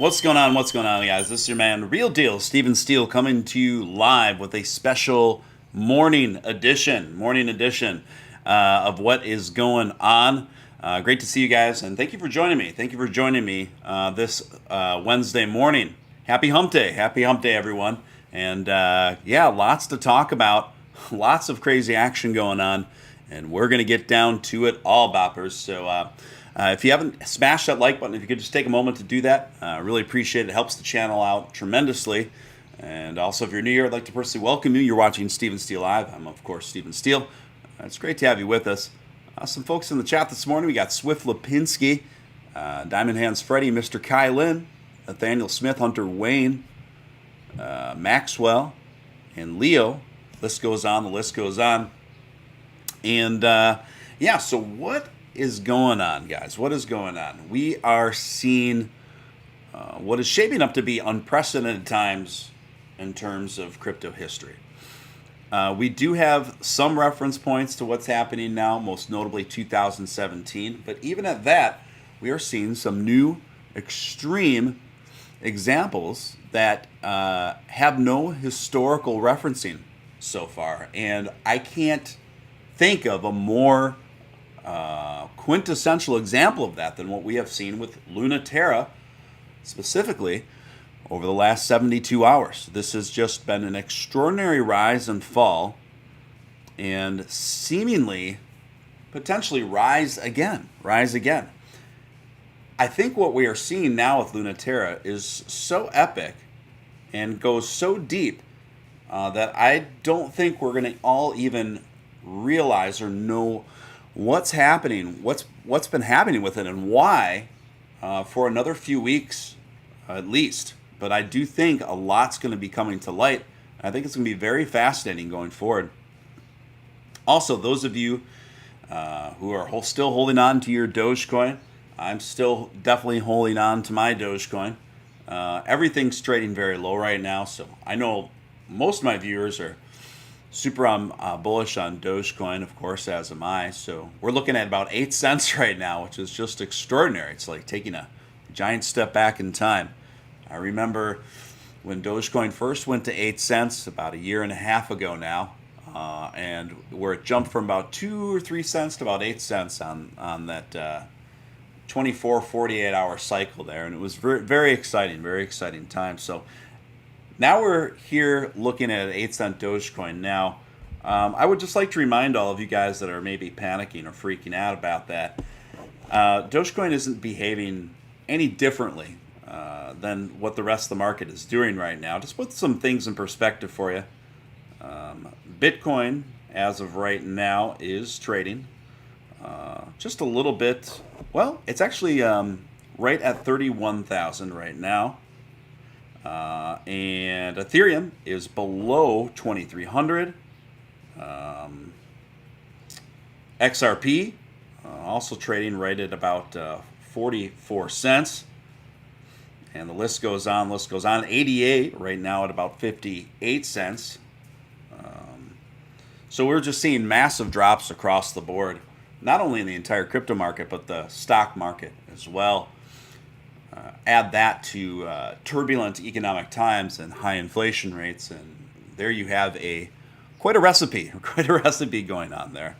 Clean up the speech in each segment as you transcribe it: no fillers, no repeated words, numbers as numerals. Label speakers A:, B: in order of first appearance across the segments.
A: What's going on? What's going on, guys? This is your man, Real Deal, Steele, coming to you live with a special morning edition of what is going on. Great to see you guys, and thank you for joining me. Thank you for joining me this Wednesday morning. Happy Hump Day, everyone. And lots to talk about, lots of crazy action going on, and we're going to get down to it all, boppers. So if you haven't smashed that like button, if you could just take a moment to do that, I really appreciate it. It helps the channel out tremendously. And also, if you're new here, I'd like to personally welcome you. You're watching Steele Live. I'm, of course, Steele. It's great to have you with us. Some folks in the chat this morning. We got Swift Lipinski, Diamond Hands Freddy, Mr. Kai Lin, Nathaniel Smith, Hunter Wayne, Maxwell, and Leo. The list goes on. And so what is going on, guys? What is going on? We are seeing what is shaping up to be unprecedented times in terms of crypto history. We do have some reference points to what's happening now, most notably 2017. But even at that, we are seeing some new extreme examples that have no historical referencing so far. And I can't think of a more quintessential example of that than what we have seen with Terra, specifically over the last 72 hours. This has just been an extraordinary rise and fall, and seemingly potentially rise again. I think what we are seeing now with Terra is so epic and goes so deep that I don't think we're going to all even realize or know what's happening, what's been happening with it, and why for another few weeks at least. But I do think a lot's going to be coming to light. I think it's going to be very fascinating going forward. Also, those of you who are still holding on to your Dogecoin, I'm still definitely holding on to my Dogecoin. Everything's trading very low right now, so I know most of my viewers are super bullish on Dogecoin, of course, as am I. So we're looking at about 8 cents right now, which is just extraordinary. It's like taking a giant step back in time. I remember when Dogecoin first went to 8 cents about a year and a half ago now, and where it jumped from about 2 or 3 cents to about 8 cents on that 24, 48-hour cycle there. And it was very, very exciting time. So now we're here looking at an 8-cent Dogecoin. Now, I would just like to remind all of you guys that are maybe panicking or freaking out about that, Dogecoin isn't behaving any differently than what the rest of the market is doing right now. Just put some things in perspective for you. Bitcoin, as of right now, is trading just a little bit. Well, it's actually right at 31,000 right now. And Ethereum is below 2,300. XRP also trading right at about 44 cents. And the list goes on. 88 right now at about 58 cents. So we're just seeing massive drops across the board, not only in the entire crypto market, but the stock market as well. Add that to turbulent economic times and high inflation rates, and there you have quite a recipe going on there.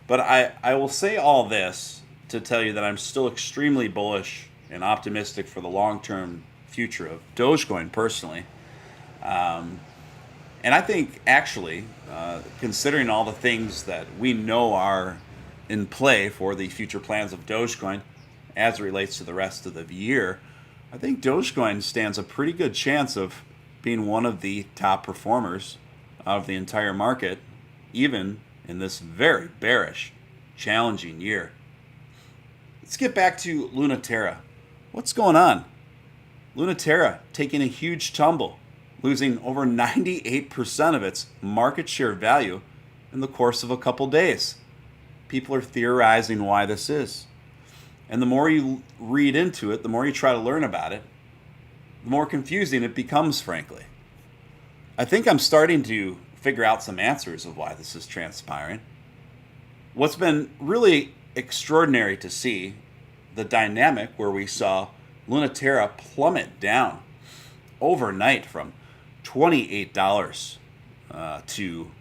A: But I will say all this to tell you that I'm still extremely bullish and optimistic for the long-term future of Dogecoin personally. And I think actually, considering all the things that we know are in play for the future plans of Dogecoin as it relates to the rest of the year, I think Dogecoin stands a pretty good chance of being one of the top performers of the entire market, even in this very bearish, challenging year. Let's get back to Terra. What's going on? Terra taking a huge tumble, losing over 98% of its market share value in the course of a couple days. People are theorizing why this is. And the more you read into it, the more you try to learn about it, the more confusing it becomes, frankly. I think I'm starting to figure out some answers of why this is transpiring. What's been really extraordinary to see, the dynamic where we saw Luna Terra plummet down overnight from $28 to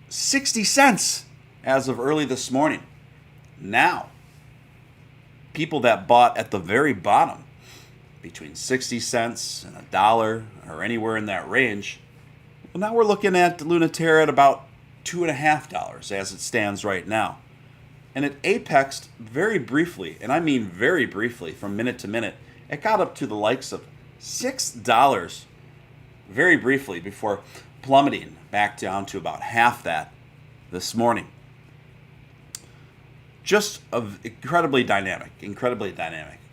A: 60 cents as of early this morning. Now, people that bought at the very bottom, between 60 cents and $1 or anywhere in that range, well, now we're looking at Luna Terra at about $2.50 as it stands right now. And it apexed very briefly, and I mean very briefly, from minute to minute. It got up to the likes of $6 very briefly before plummeting back down to about half that this morning. Just incredibly dynamic.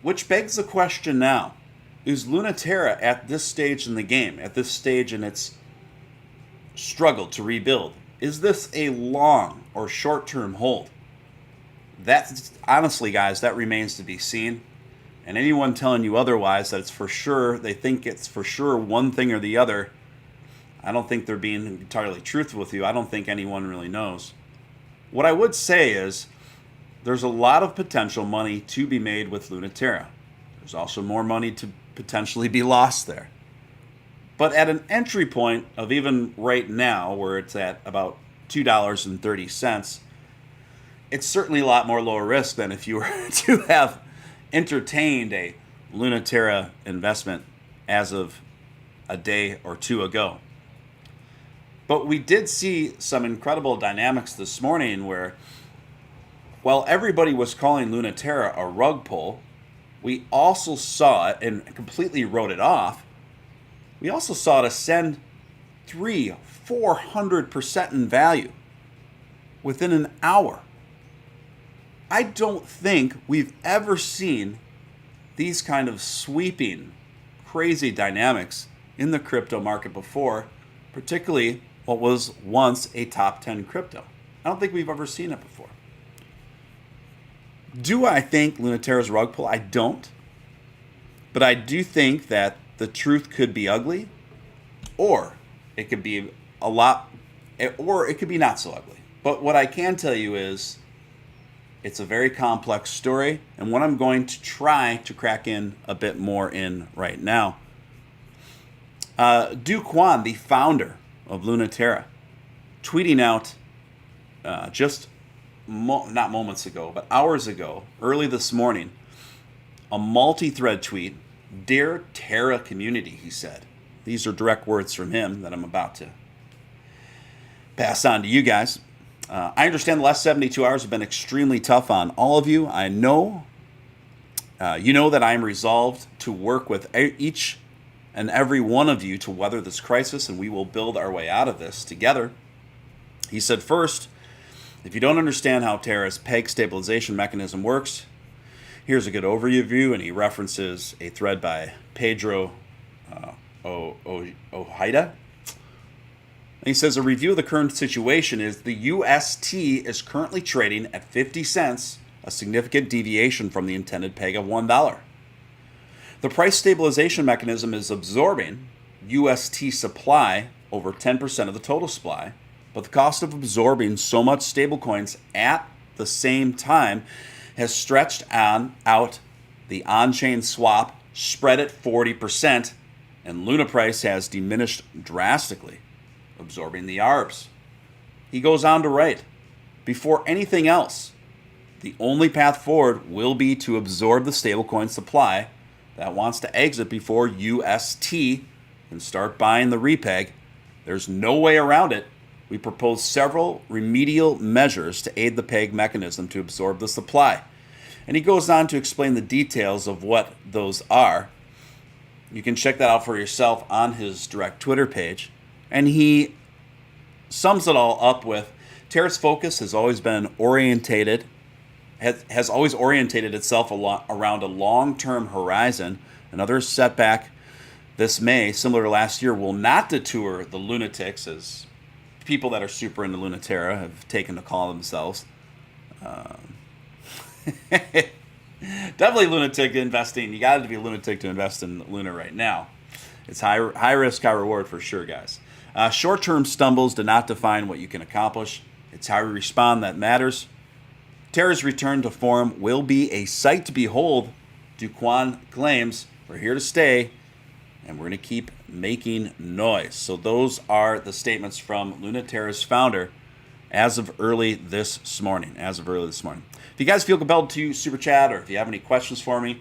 A: Which begs the question now, is Luna Terra at this stage in the game, at this stage in its struggle to rebuild, is this a long or short-term hold? That's honestly, guys, that remains to be seen. And anyone telling you otherwise, that it's for sure, they think it's for sure one thing or the other, I don't think they're being entirely truthful with you. I don't think anyone really knows. What I would say is there's a lot of potential money to be made with Luna Terra. There's also more money to potentially be lost there. But at an entry point of even right now, where it's at about $2.30, it's certainly a lot more lower risk than if you were to have entertained a Luna Terra investment as of a day or two ago. But we did see some incredible dynamics this morning where, while everybody was calling Luna Terra a rug pull, we also saw it and completely wrote it off. We also saw it ascend 300-400% in value within an hour. I don't think we've ever seen these kind of sweeping, crazy dynamics in the crypto market before, particularly what was once a top 10 crypto. I don't think we've ever seen it before. Do I think Luna Terra's rug pull? I don't. But I do think that the truth could be ugly, or it could be a lot, or it could be not so ugly. But what I can tell you is it's a very complex story, and what I'm going to try to crack in a bit more in right now. Do Kwon, the founder of Luna Terra, tweeting out not moments ago, but hours ago, early this morning, a multi-thread tweet. "Dear Terra community," he said. These are direct words from him that I'm about to pass on to you guys. I understand the last 72 hours have been extremely tough on all of you. I know you know that I am resolved to work with each and every one of you to weather this crisis, and we will build our way out of this together. He said, first, if you don't understand how Terra's peg stabilization mechanism works, here's a good overview, and he references a thread by Pedro Ojeda. And he says, a review of the current situation is the UST is currently trading at 50 cents, a significant deviation from the intended peg of $1. The price stabilization mechanism is absorbing UST supply over 10% of the total supply, but the cost of absorbing so much stablecoins at the same time has stretched out the on-chain swap spread at 40%, and Luna price has diminished drastically, absorbing the ARBs. He goes on to write, before anything else, the only path forward will be to absorb the stablecoin supply that wants to exit before UST can start buying the repeg. There's no way around it. We propose several remedial measures to aid the peg mechanism to absorb the supply. And he goes on to explain the details of what those are. You can check that out for yourself on his direct Twitter page. And he sums it all up with, Terra's focus has always been orientated itself around a long-term horizon. Another setback this May, similar to last year, will not deter the lunatics, as people that are super into Luna Terra have taken to call themselves. Definitely lunatic investing. You got to be a lunatic to invest in Luna right now. It's high risk, high reward for sure, guys. Short-term stumbles do not define what you can accomplish. It's how we respond that matters. Terra's return to form will be a sight to behold, Duquan claims, We're here to stay, and we're going to keep making noise. So those are the statements from Luna Terra'S founder as of early this morning. If you guys feel compelled to super chat, or if you have any questions for me,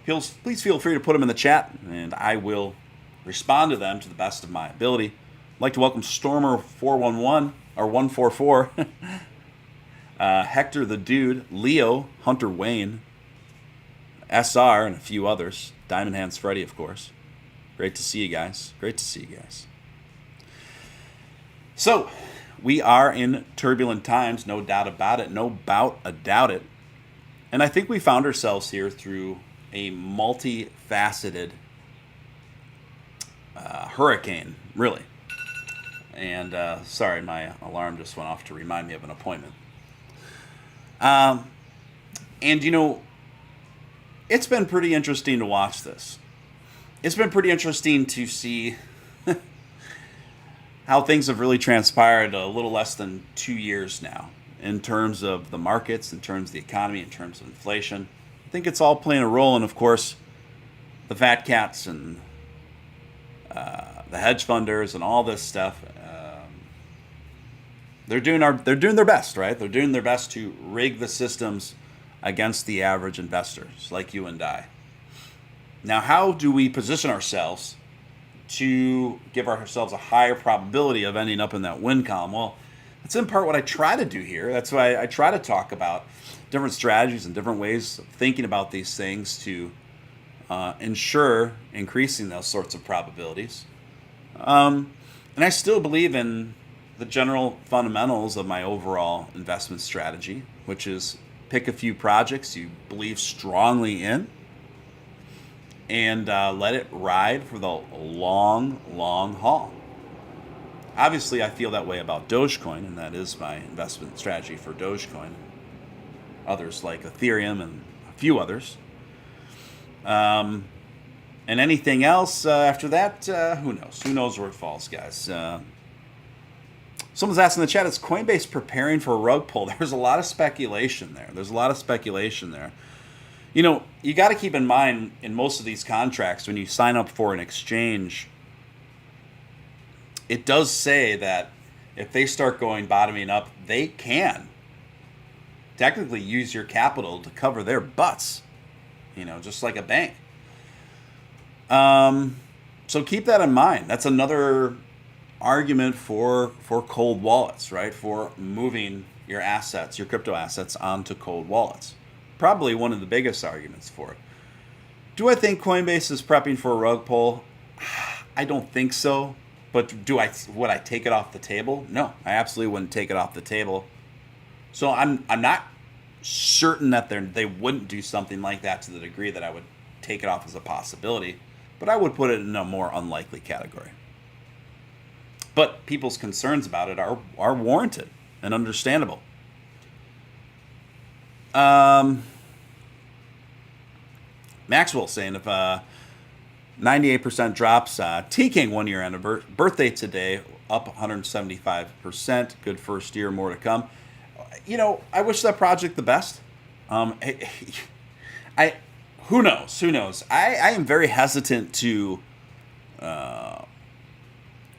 A: please feel free to put them in the chat, and I will respond to them to the best of my ability. I'd like to welcome Stormer 411 or 144, Hector the Dude, Leo, Hunter Wayne, SR, and a few others. Diamond Hands Freddy, of course. Great to see you guys. So, we are in turbulent times, no doubt about it, And I think we found ourselves here through a multifaceted hurricane, really. And sorry, my alarm just went off to remind me of an appointment. And it's been pretty interesting to watch this. It's been pretty interesting to see how things have really transpired a little less than 2 years now in terms of the markets, in terms of the economy, in terms of inflation. I think it's all playing a role, and of course, the fat cats and the hedge funders and all this stuff. They're doing their best, right? They're doing their best to rig the systems against the average investors like you and I. Now, how do we position ourselves to give ourselves a higher probability of ending up in that win column? Well, that's in part what I try to do here. That's why I try to talk about different strategies and different ways of thinking about these things to ensure increasing those sorts of probabilities. And I still believe in the general fundamentals of my overall investment strategy, which is pick a few projects you believe strongly in and let it ride for the long, long haul. Obviously, I feel that way about Dogecoin, and that is my investment strategy for Dogecoin. Others like Ethereum and a few others. And anything else after that, who knows? Who knows where it falls, guys? Someone's asking in the chat, is Coinbase preparing for a rug pull? There's a lot of speculation there. You got to keep in mind in most of these contracts, when you sign up for an exchange, it does say that if they start bottoming up, they can technically use your capital to cover their butts, just like a bank. So keep that in mind. That's another argument for cold wallets, right? For moving your assets, your crypto assets, onto cold wallets. Probably one of the biggest arguments for it. Do I think Coinbase is prepping for a rug pull? I don't think so. But would I take it off the table? No, I absolutely wouldn't take it off the table. So I'm not certain that they wouldn't do something like that to the degree that I would take it off as a possibility, but I would put it in a more unlikely category. But people's concerns about it are warranted and understandable. Maxwell saying if 98% drops, T-King 1 year birthday today, up 175%. Good first year, more to come. I wish that project the best. Who knows? I am very hesitant to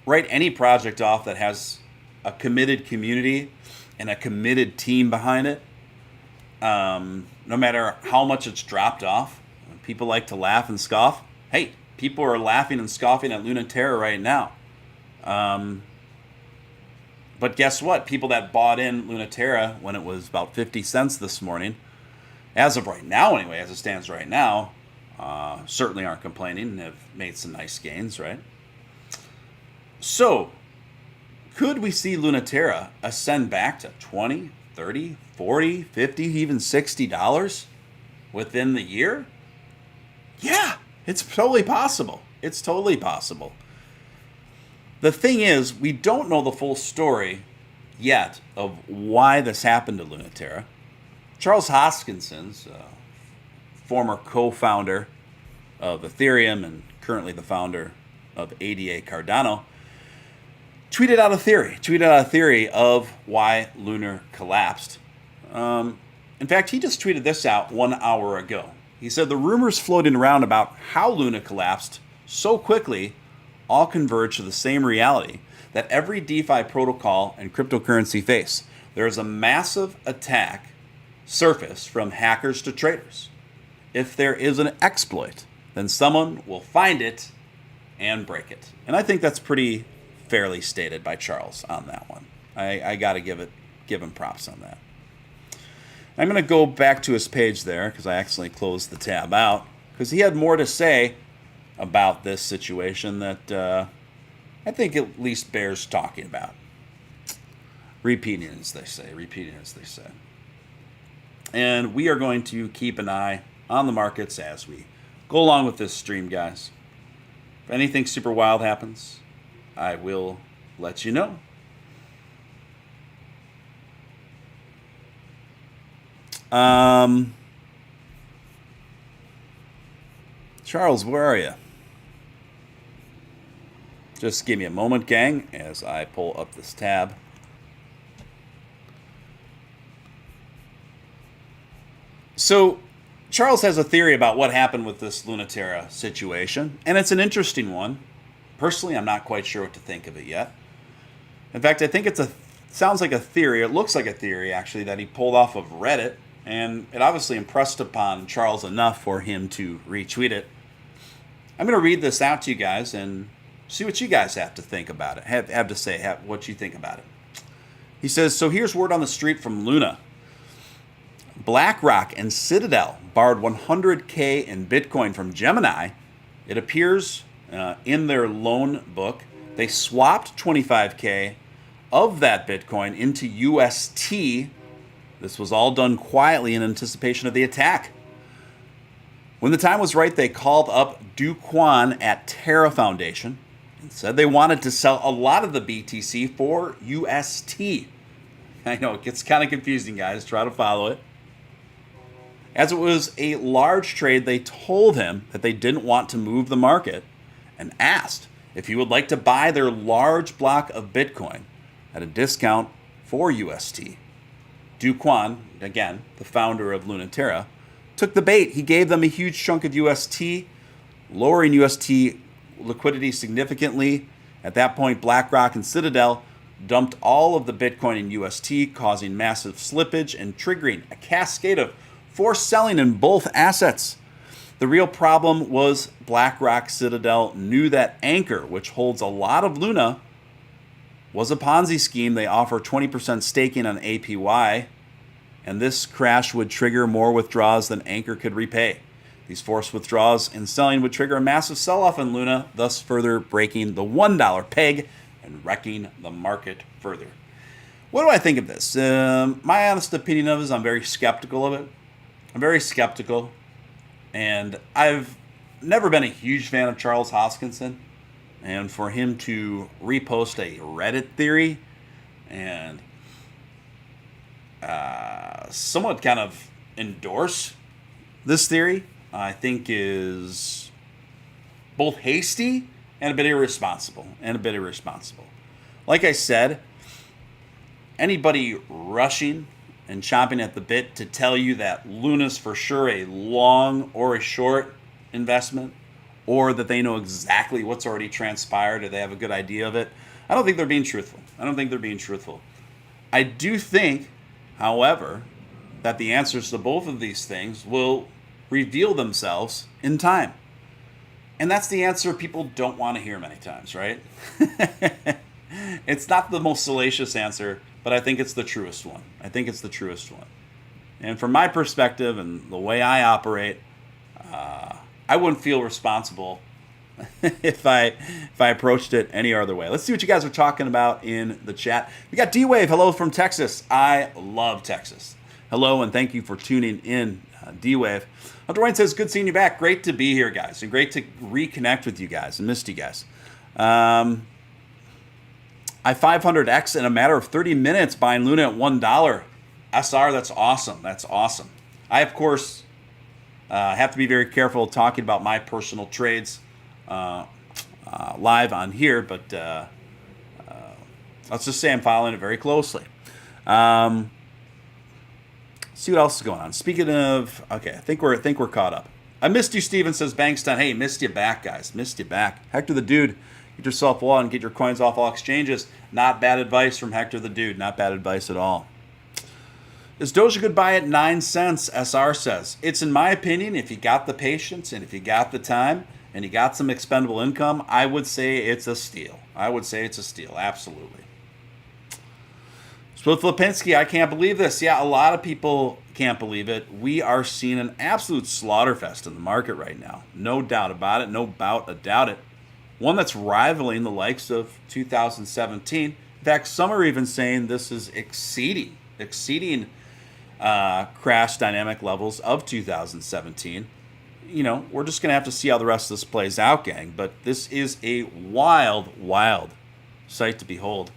A: write any project off that has a committed community and a committed team behind it. No matter how much it's dropped off. People like to laugh and scoff. Hey, people are laughing and scoffing at Luna Terra right now. But guess what? People that bought in Luna Terra when it was about 50 cents this morning, as of right now anyway, as it stands right now, certainly aren't complaining and have made some nice gains, right? So, could we see Luna Terra ascend back to 20, 30, 40, 50, even $60 within the year? Yeah, it's totally possible. The thing is, we don't know the full story yet of why this happened to Luna Terra. Charles Hoskinson, former co-founder of Ethereum and currently the founder of ADA Cardano, tweeted out a theory of why Lunar collapsed. In fact, he just tweeted this out 1 hour ago. He said the rumors floating around about how Luna collapsed so quickly all converge to the same reality that every DeFi protocol and cryptocurrency face. There is a massive attack surface from hackers to traders. If there is an exploit, then someone will find it and break it. And I think that's pretty fairly stated by Charles on that one. I got to give him props on that. I'm going to go back to his page there because I accidentally closed the tab out because he had more to say about this situation that I think at least bears talking about. Repeating as they say. And we are going to keep an eye on the markets as we go along with this stream, guys. If anything super wild happens, I will let you know. Charles, where are you? Just give me a moment, gang, as I pull up this tab. So, Charles has a theory about what happened with this Luna Terra situation, and it's an interesting one. Personally, I'm not quite sure what to think of it yet. In fact, I think sounds like a theory. It looks like a theory, actually, that he pulled off of Reddit, and it obviously impressed upon Charles enough for him to retweet it. I'm going to read this out to you guys and see what you guys have to think about it. Have to say what you think about it. He says, so here's word on the street from Luna. BlackRock and Citadel borrowed 100K in Bitcoin from Gemini. It appears in their loan book they swapped 25K of that Bitcoin into UST. This was all done quietly in anticipation of the attack. When the time was right, they called up Do Kwon at Terra Foundation and said they wanted to sell a lot of the BTC for UST. I know it gets kind of confusing, guys. Try to follow it. As it was a large trade, they told him that they didn't want to move the market and asked if he would like to buy their large block of Bitcoin at a discount for UST. Do Kwon, again, the founder of Luna Terra, took the bait. He gave them a huge chunk of UST, lowering UST liquidity significantly. At that point, BlackRock and Citadel dumped all of the Bitcoin in UST, causing massive slippage and triggering a cascade of forced selling in both assets. The real problem was BlackRock Citadel knew that Anchor, which holds a lot of Luna, was a Ponzi scheme. They offer 20% staking on APY, and this crash would trigger more withdrawals than Anchor could repay. These forced withdrawals and selling would trigger a massive sell-off in Luna, thus further breaking the $1 peg and wrecking the market further. What do I think of this? My honest opinion of it is I'm very skeptical of it. I'm very skeptical, and I've never been a huge fan of Charles Hoskinson, and for him to repost a Reddit theory and somewhat kind of endorse this theory, I think is both hasty and a bit irresponsible. Like I said, anybody rushing and chomping at the bit to tell you that Luna's for sure a long or a short investment, or that they know exactly what's already transpired or they have a good idea of it, I don't think they're being truthful. I do think, however, that the answers to both of these things will reveal themselves in time. And that's the answer people don't want to hear many times, right? It's not the most salacious answer, but I think it's the truest one. And from my perspective and the way I operate, I wouldn't feel responsible if I approached it any other way. Let's see what you guys are talking about in the chat. We got D-Wave. Hello from Texas. I love Texas. Hello, and thank you for tuning in, D-Wave. Hunter Wayne says, good seeing you back. Great to be here, guys, and great to reconnect with you guys. I missed you guys. I 500X in a matter of 30 minutes buying Luna at $1. SR, that's awesome. I, of course, have to be very careful talking about my personal trades live on here, but let's just say I'm following it very closely. See what else is going on. Speaking of, okay, I think we're caught up. I missed you, Steven, says Bankstown. Hey, missed you back, guys. Missed you back. Hector the Dude, get yourself well and get your coins off all exchanges. Not bad advice from Hector the Dude. Not bad advice at all. Is Doge a good buy at 9 cents, SR says. It's, in my opinion, if you got the patience and if you got the time and you got some expendable income, I would say it's a steal. Absolutely. So with Lipinski, I can't believe this. Yeah, a lot of people can't believe it. We are seeing an absolute slaughterfest in the market right now. No doubt about it. No bout a doubt it. One that's rivaling the likes of 2017. In fact, some are even saying this is exceeding crash dynamic levels of 2017. You know, we're just going to have to see how the rest of this plays out, gang. But this is a wild, wild sight to behold.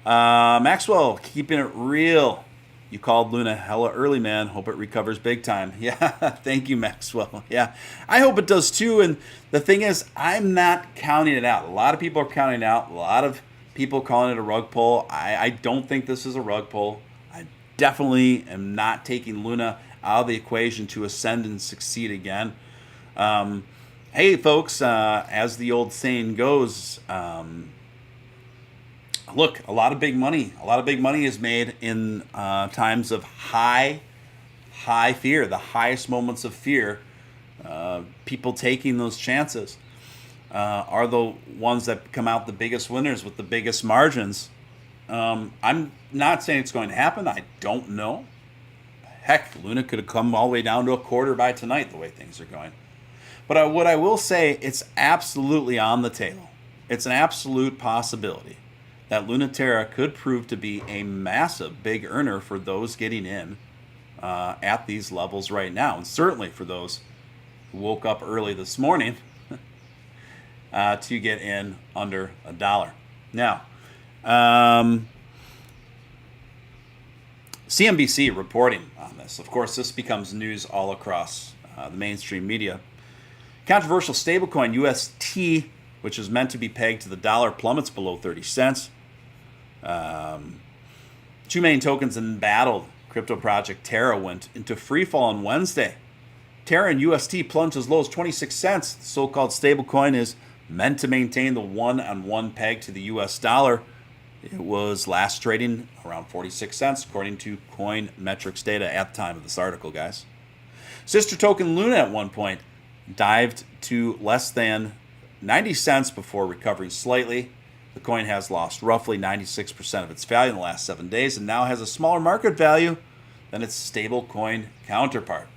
A: Maxwell, keeping it real. You called Luna hella early, man. Hope it recovers big time. Yeah, thank you, Maxwell. Yeah, I hope it does too. And the thing is, I'm not counting it out. A lot of people are counting it out. A lot of people calling it a rug pull. I don't think this is a rug pull. I definitely am not taking Luna out of the equation to ascend and succeed again. Hey, folks, as the old saying goes, look, a lot of big money is made in times of high fear, the highest moments of fear. People taking those chances are the ones that come out the biggest winners with the biggest margins. I'm not saying it's going to happen. I don't know. Heck, Luna could have come all the way down to a quarter by tonight the way things are going. But what I will say, it's absolutely on the table. It's an absolute possibility that Luna Terra could prove to be a massive big earner for those getting in at these levels right now. And certainly for those who woke up early this morning to get in under $1. Now, CNBC reporting on this. Of course, this becomes news all across the mainstream media. Controversial stablecoin UST, which is meant to be pegged to the dollar, plummets below 30 cents. Two main tokens embattled. Crypto project Terra went into freefall on Wednesday. Terra and UST plunged as low as 26 cents. The so-called stablecoin is meant to maintain the one-on-one peg to the US dollar. It was last trading around 46 cents, according to Coin Metrics data at the time of this article, guys. Sister token Luna at one point dived to less than 90 cents before recovering slightly. The coin has lost roughly 96% of its value in the last 7 days and now has a smaller market value than its stable coin counterpart.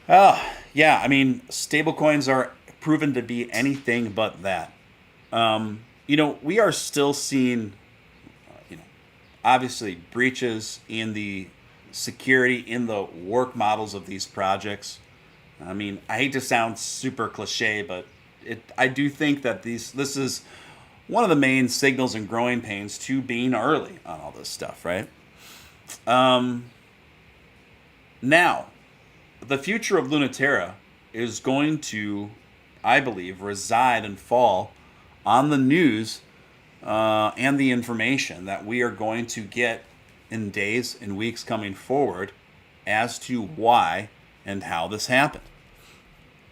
A: Yeah, I mean, stable coins are proven to be anything but that. We are still seeing, obviously breaches in the security, in the work models of these projects. I mean, I hate to sound super cliche, but I do think that this is one of the main signals and growing pains to being early on all this stuff, right? Now, the future of Luna Terra is going to, I believe, reside and fall on the news and the information that we are going to get in days and weeks coming forward as to why and how this happened.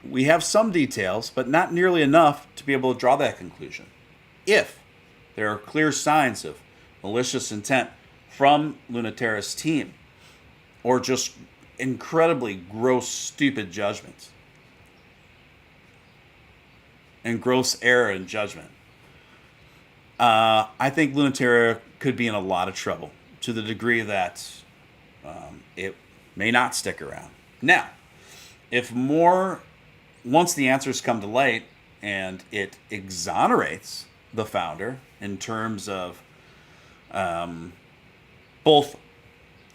A: We have some details, but not nearly enough to be able to draw that conclusion. If there are clear signs of malicious intent from Luna Terra's team, or just incredibly gross, stupid judgments, and gross error in judgment, I think Luna Terra could be in a lot of trouble to the degree that it may not stick around. Now, once the answers come to light and it exonerates the founder in terms of both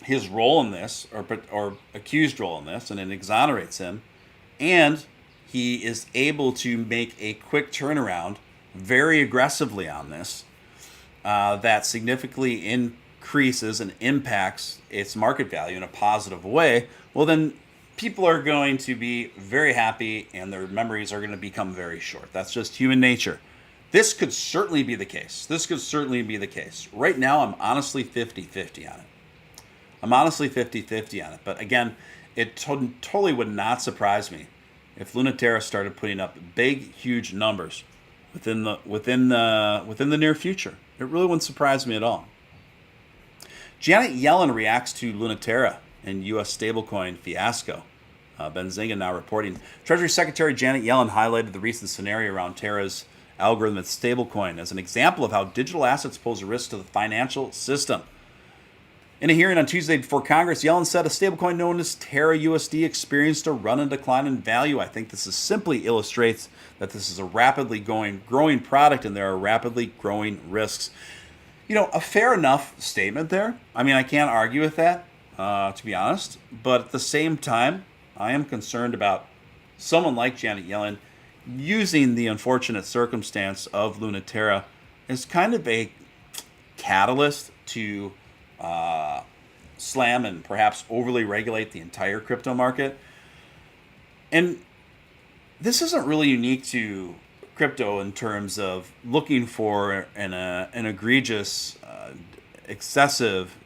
A: his role in this or accused role in this, and it exonerates him, and he is able to make a quick turnaround very aggressively on this, that significantly increases and impacts its market value in a positive way, well then people are going to be very happy and their memories are going to become very short. That's just human nature. This could certainly be the case. Right now, I'm honestly 50-50 on it. I'm honestly 50-50 on it. But again, it totally would not surprise me if Terra started putting up big, huge numbers within the near future. It really wouldn't surprise me at all. Janet Yellen reacts to Terra and U.S. stablecoin fiasco. Benzinga now reporting. Treasury Secretary Janet Yellen highlighted the recent scenario around Terra's algorithmic stablecoin as an example of how digital assets pose a risk to the financial system. In a hearing on Tuesday before Congress, Yellen said a stablecoin known as Terra USD experienced a run and decline in value. I think this simply illustrates that this is a rapidly growing product and there are rapidly growing risks. A fair enough statement there. I mean, I can't argue with that, to be honest. But at the same time, I am concerned about someone like Janet Yellen using the unfortunate circumstance of Terra as kind of a catalyst to slam and perhaps overly regulate the entire crypto market. And this isn't really unique to crypto in terms of looking for an egregious, excessive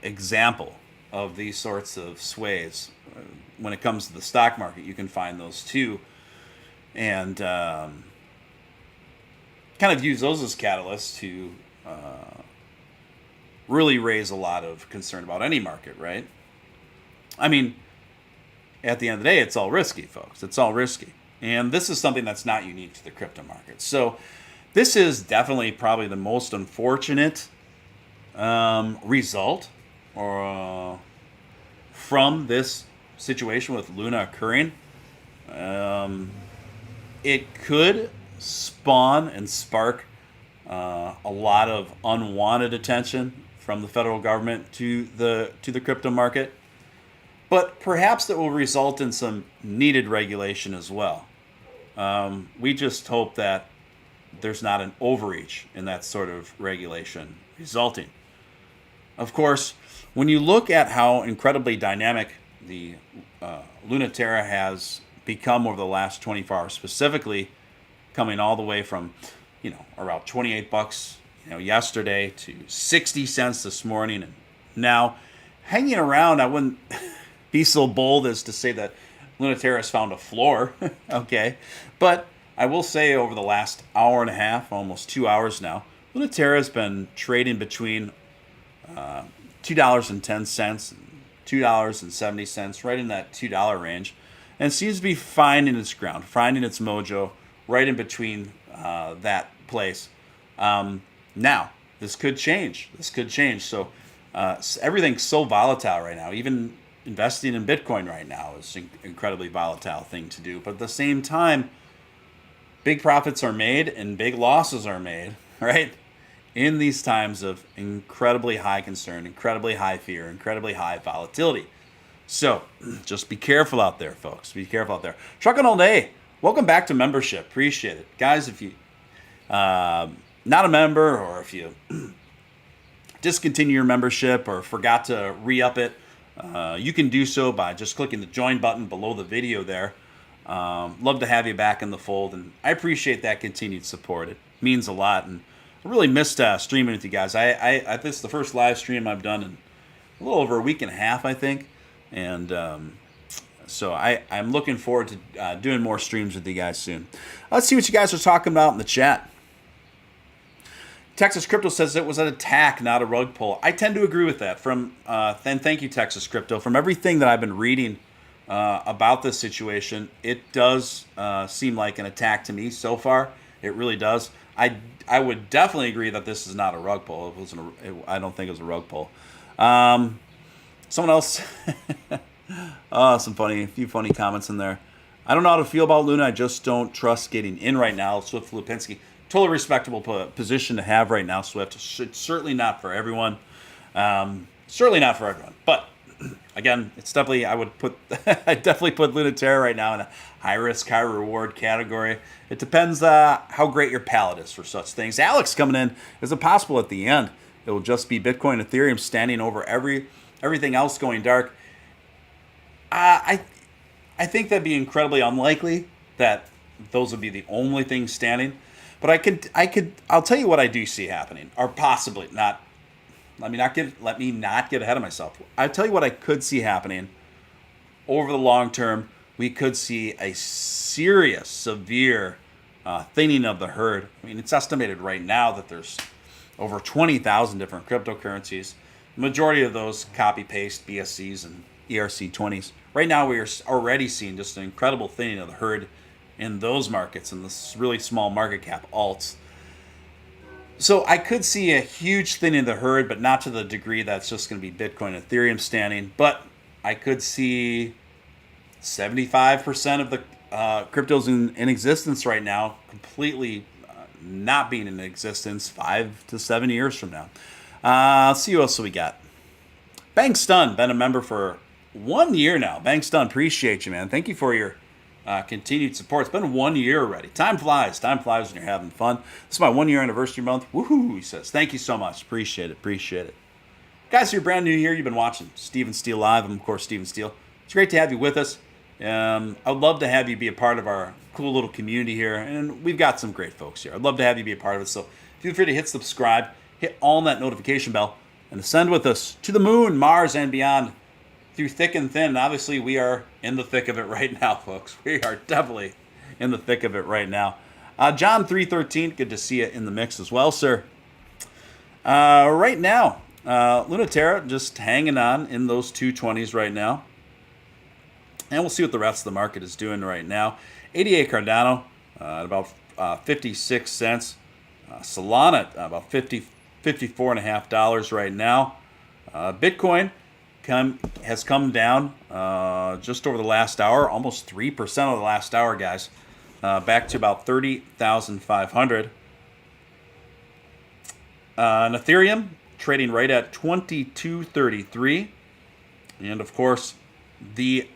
A: example of these sorts of sways. When it comes to the stock market, you can find those too. And kind of use those as catalysts to really raise a lot of concern about any market, right? I mean, at the end of the day, it's all risky, folks. It's all risky. And this is something that's not unique to the crypto market. So this is definitely probably the most unfortunate result from this situation with Luna occurring. It could spawn and spark a lot of unwanted attention from the federal government to the crypto market, but perhaps that will result in some needed regulation as well. We just hope that there's not an overreach in that sort of regulation resulting. Of course, when you look at how incredibly dynamic the Terra has become over the last 24 hours, specifically coming all the way from around $28 yesterday to 60 cents this morning, and now hanging around. I wouldn't be so bold as to say that Terra has found a floor, okay, but I will say over the last hour and a half, almost 2 hours now, Terra has been trading between $2.10 and $2.70, right in that $2 range, and seems to be finding its ground, finding its mojo right in between that place. Now, this could change. So everything's so volatile right now. Even investing in Bitcoin right now is an incredibly volatile thing to do. But at the same time, big profits are made and big losses are made, right? In these times of incredibly high concern, incredibly high fear, incredibly high volatility. So just be careful out there, folks. Be careful out there. Truckin' All Day, welcome back to membership. Appreciate it. Guys, if you not a member, or if you discontinue your membership or forgot to re-up it, you can do so by just clicking the join button below the video there. Love to have you back in the fold, and I appreciate that continued support. It means a lot, and I really missed streaming with you guys. This is the first live stream I've done in a little over a week and a half, I think, and so I'm looking forward to doing more streams with you guys soon. Let's see what you guys are talking about in the chat. Texas Crypto says it was an attack, not a rug pull. I tend to agree with that. Thank you, Texas Crypto. From everything that I've been reading about this situation, it does seem like an attack to me so far. It really does. I would definitely agree that this is not a rug pull. I don't think it was a rug pull. Someone else, a few funny comments in there. I don't know how to feel about Luna. I just don't trust getting in right now. Swift Lupinski. Totally respectable position to have right now, Swift. It's certainly not for everyone. But again, it's definitely, I definitely put Terra right now in a high risk, high reward category. It depends how great your palate is for such things. Alex coming in. Is it possible at the end it will just be Bitcoin, Ethereum standing over everything else going dark? I think that'd be incredibly unlikely that those would be the only things standing. But I'll tell you what I do see happening, or possibly not. let me not get ahead of myself. I tell you what I could see happening over the long term. We could see a serious, severe thinning of the herd. I mean, it's estimated right now that there's over 20,000 different cryptocurrencies. The majority of those copy-paste BSCs and ERC20s. Right now, we are already seeing just an incredible thinning of the herd in those markets and this really small market cap alts. So I could see a huge thinning of the herd, but not to the degree that's just going to be Bitcoin and Ethereum standing. But I could see 75% of the cryptos in existence right now completely not being in existence 5 to 7 years from now. Let's see what else we got. Banks Done, been a member for 1 year now. Banks Done, appreciate you, man. Thank you for your continued support. It's been 1 year already. Time flies. Time flies when you're having fun. This is my 1 year anniversary month. Woohoo, he says. Thank you so much. Appreciate it. Appreciate it. Guys, if you're brand new here, you've been watching Steele Live. I'm, of course, Steele. It's great to have you with us. I would love to have you be a part of our cool little community here. And we've got some great folks here. I'd love to have you be a part of it. So feel free to hit subscribe, hit all that notification bell, and ascend with us to the moon, Mars, and beyond. Through thick and thin. Obviously, we are in the thick of it right now, folks. We are definitely in the thick of it right now. John 313, good to see you in the mix as well, sir. Right now, Luna Terra just hanging on in those 220s right now. And we'll see what the rest of the market is doing right now. ADA Cardano at about 56 cents. Solana at about $54.50 right now. Bitcoin has come down just over the last hour, almost 3% over the last hour, guys, back to about 30,500. And Ethereum trading right at 22.33, and of course, the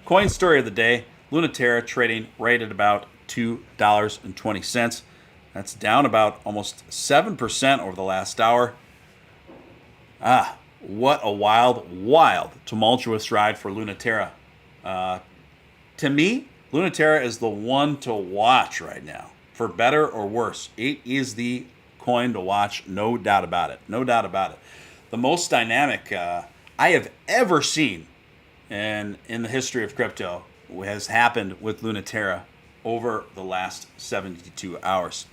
A: coin story of the day, Luna Terra trading right at about $2.20. That's down about almost 7% over the last hour. What a wild, tumultuous ride for Luna Terra. To me, Luna Terra is the one to watch right now. For better or worse, it is the coin to watch, no doubt about it. No doubt about it. The most dynamic I have ever seen in the history of crypto has happened with Luna Terra over the last 72 hours.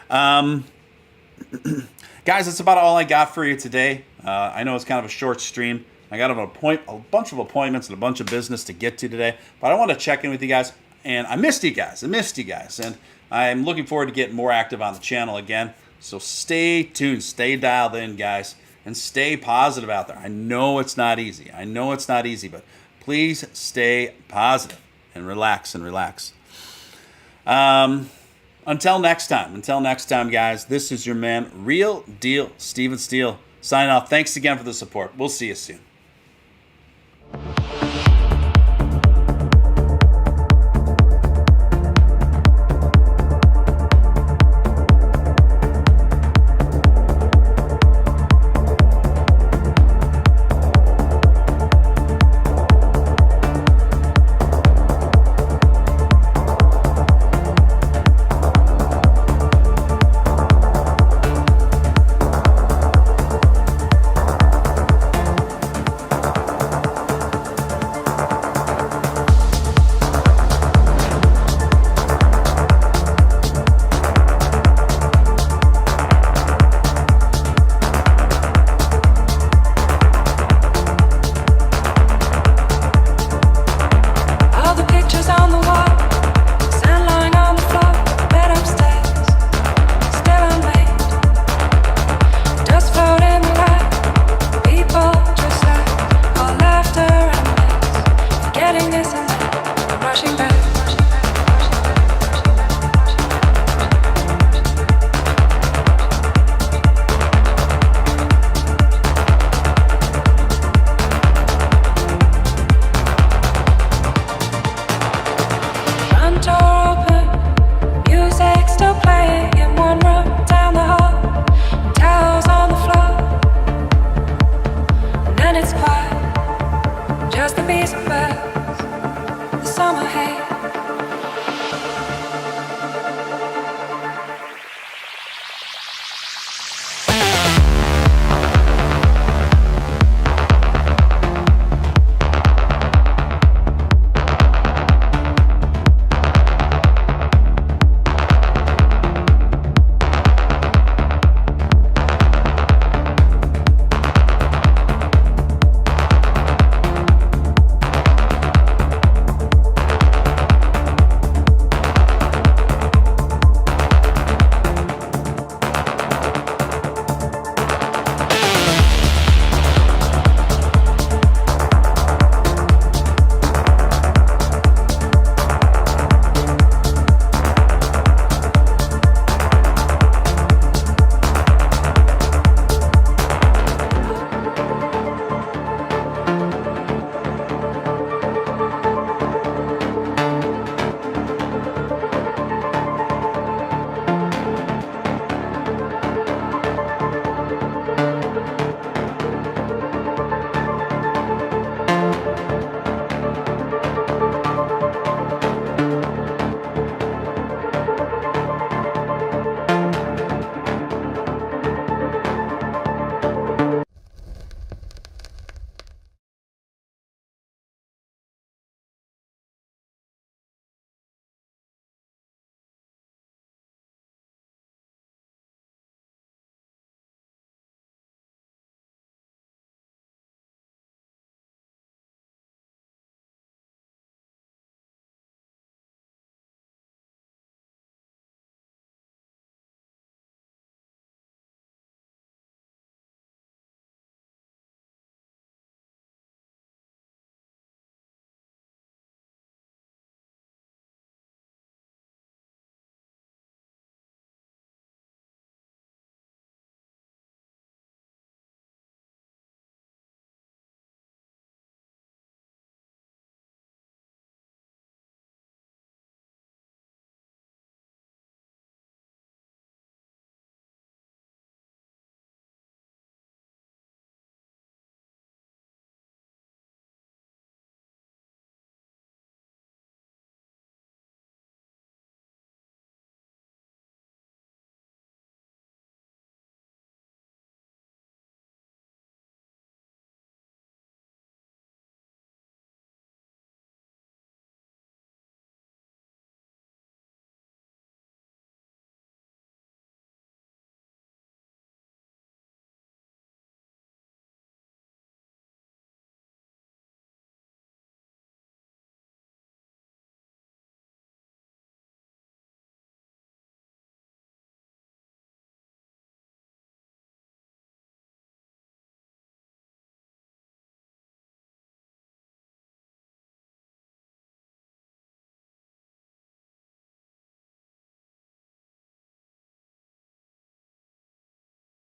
A: Guys, that's about all I got for you today. I know it's kind of a short stream. I got a bunch of appointments and a bunch of business to get to today, but I want to check in with you guys. And I missed you guys. And I'm looking forward to getting more active on the channel again. So stay tuned, stay dialed in, guys, and stay positive out there. I know it's not easy. But please stay positive and relax. Until next time, guys, this is your man, Real Deal Steele. Sign off. Thanks again for the support. We'll see you soon.